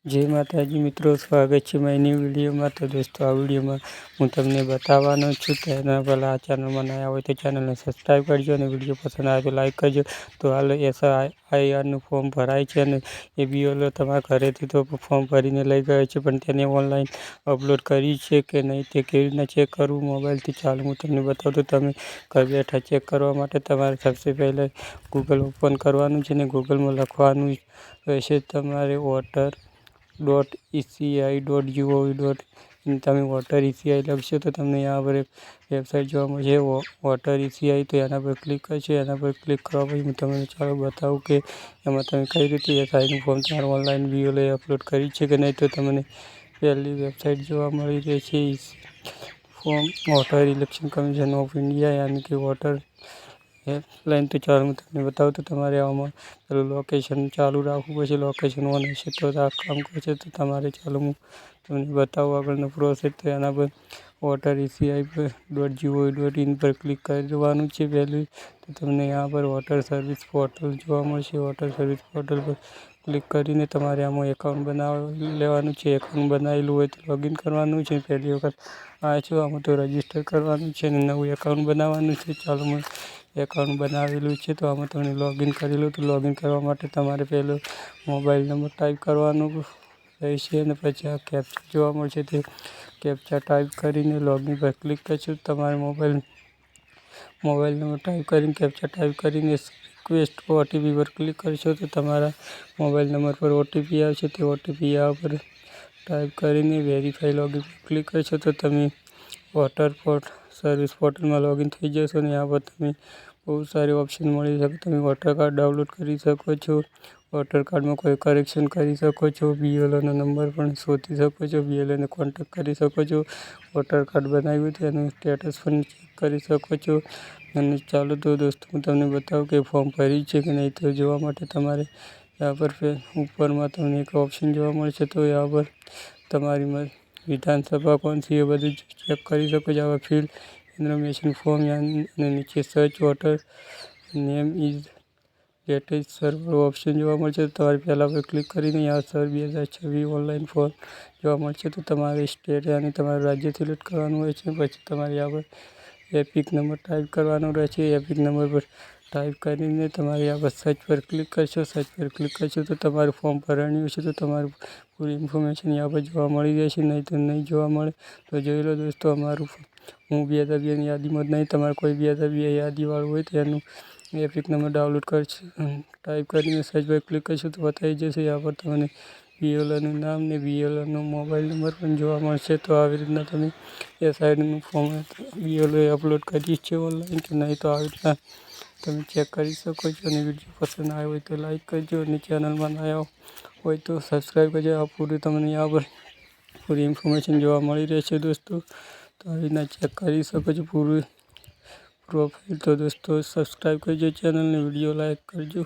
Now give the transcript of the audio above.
जय माताजी मित्रों, स्वागत है मारी न्यू वीडियो में। तो दोस्तों, आ वीडियो में हूँ तमने बतावानो छूँ कि एना पहला आ चैनल में नया हो तो चैनल ने सब्सक्राइब करजो और वीडियो पसंद आए तो लाइक करजो। तो हाल SIR फॉर्म भराय है ने ए बीएलओ तमारा घरेथी तो फॉर्म भरीने लई गयो छे, पण तेने ऑनलाइन अपलोड करी छे कि नहीं ते केवी रीतना चेक करवुं मोबाइल थी। चालो हूँ तमने बताऊं। तो तमे घर बैठा चेक करवा माटे तमारे सबसे पहले गूगल ओपन करवानुं छे ने गूगल में लखवानुं रहेशे तमारे water.eci.gov.in। તમે વોટર ECI લખશો તો તમને यहाँ पर એક વેબસાઇટ જોવા મળશે વોટર ECI। તો એના પર ક્લિક કરશો। એના પર ક્લિક કરવા પછી હું તમને ચાલો બતાવું કે એમાં તમે કઈ રીતે એસઆઈનું ફોર્મ તમારે ઓનલાઈન બીએલઓએ અપલોડ કરી છે કે નહીં। તો તમને પહેલી વેબસાઇટ જોવા મળી રહી છે form voter election commission of India યાनी कि वोटर हेल्पलाइन। तो चालो मैं तमने बताऊँ। तो तमारे आमां पेलुं लोकेशन चालू राखवुं पड़शे। लोकेशन ऑन हशे तो आ काम करशे। तो तमारे चालो हूँ तमने बताऊँ आगळनो प्रोसेस। तो एना पर water.eci.gov.in पर क्लिक करवानुं छे पहेलुं। तो तमने यहाँ पर वोटर सर्विस पोर्टल जोवा मळशे। वोटर सर्विस पोर्टल पर क्लिक करीने तमारे आमां एकाउंट बनावी लेवानुं छे। एकाउंट बनावेलुं होय तो लॉगिन करवानुं छे। पहली वखत आव्या छो आमां तो रजिस्टर करवानुं छे ने नवुं एकाउंट बनाववानुं छे। चालो मैं एकाउंट बनावेलुं छे तो आमां तमने लॉगिन करेलुं। तो लॉगिन करवा माटे तमारे पहेलो मोबाइल नंबर टाइप करवानो रहेशे अने पछी आ कैप्चा जोवा मळशे ते कैप्चा टाइप करीने लॉगिन पर क्लिक करशो। तमारे मोबाइल नंबर टाइप करीने कैप्चा टाइप करीने रिक्वेस्ट ओटीपी पर क्लिक करशो। तो तमारा मोबाइल नंबर पर ओटीपी आवशे। ते ओटीपी आ पर टाइप करीने वेरीफाई लॉगिन पर क्लिक करशो। तो तमे वोटर सर्विस पोर्टल में लॉगिन थई जशो ने यहाँ पर तमे बहुत सारे ऑप्शन मळी शके। तमे वोटर कार्ड डाउनलॉड करी शको छो। वोटर कार्ड में कोई करेक्शन करी शको छो। बीएलओ नंबर पण शोधी शको छो। बीएलओ ने कॉन्टेक्ट करी शको छो। वोटर कार्ड बनाव्युं तो एनुं स्टेटस पण चेक करी शको छो। अने चालो तो दोस्तों हूँ तमने बताऊँ कि फॉर्म भरी छे कि नहीं। तो जोवा माटे तमारे यहाँ पर ऊपर में तमने एक ऑप्शन जोवा मळशे। तो यहाँ पर तमारी विधानसभा कौन सी है बधुं चेक करी शको छो। आवा फील्ड इन्फॉर्मेशन फॉर्म यानी नीचे search voter name is latest server option जोवा मळशे। तो तमारे पहला पर क्लिक करीने यहाँ सर 2026 ऑनलाइन फॉर्म जोवा मळशे। तो तमारे स्टेट यानी तमारुं राज्य सिलेक्ट करवानुं होय छे। पछी तमारे यहाँ पर एपिक नंबर टाइप करवानो रहेशे। एपिक नंबर पर टाइप करीने तमारे यहाँ पर सर्च पर क्लिक करशो। सर्च पर क्लिक करशो तो तमारुं फॉर्म भराणुं हशे। तो तमारुं पूरी इन्फॉर्मेशन यहाँ पर जोवा मळी रहेशे। नहीं तो नहीं जोवा मळे तो जोई लो दोस्तों। अमारुं हूँ 2020 ની યાદીમાં નહીં તમારે કોઈ 2020 યાદીવાળું હોય તો એનું एपिक नंबर डाउनलॉड कर टाइप करीने सर्च पर क्लिक करशो तो बताई जशे। यहाँ पर तमने बीएलओ नाम ने बीएलओ मोबाइल नंबर पण जोवा मळशे। तो આવી રીતના તમે એસઆઈનું ફોર્મ बीएलओ अपलोड करी छे ऑनलाइन कि नहीं। तो આવી રીતના તમે चेक કરી શકો છો। અને વિડીયો પસંદ આવ્યો હોય તો લાઈક કરજો અને ચેનલમાં નયા હોય તો સબસ્ક્રાઈબ કરજો। આ પૂરું તમને यहाँ पर पूरी इन्फॉर्मेशन જોવા મળી રહેશે दोस्तों। तो આવી રીતના ચેક કરી શકો છો પૂરું प्रोफाइल। तो दोस्तों सब्सक्राइब करजो चैनल ने वीडियो लाइक करजो।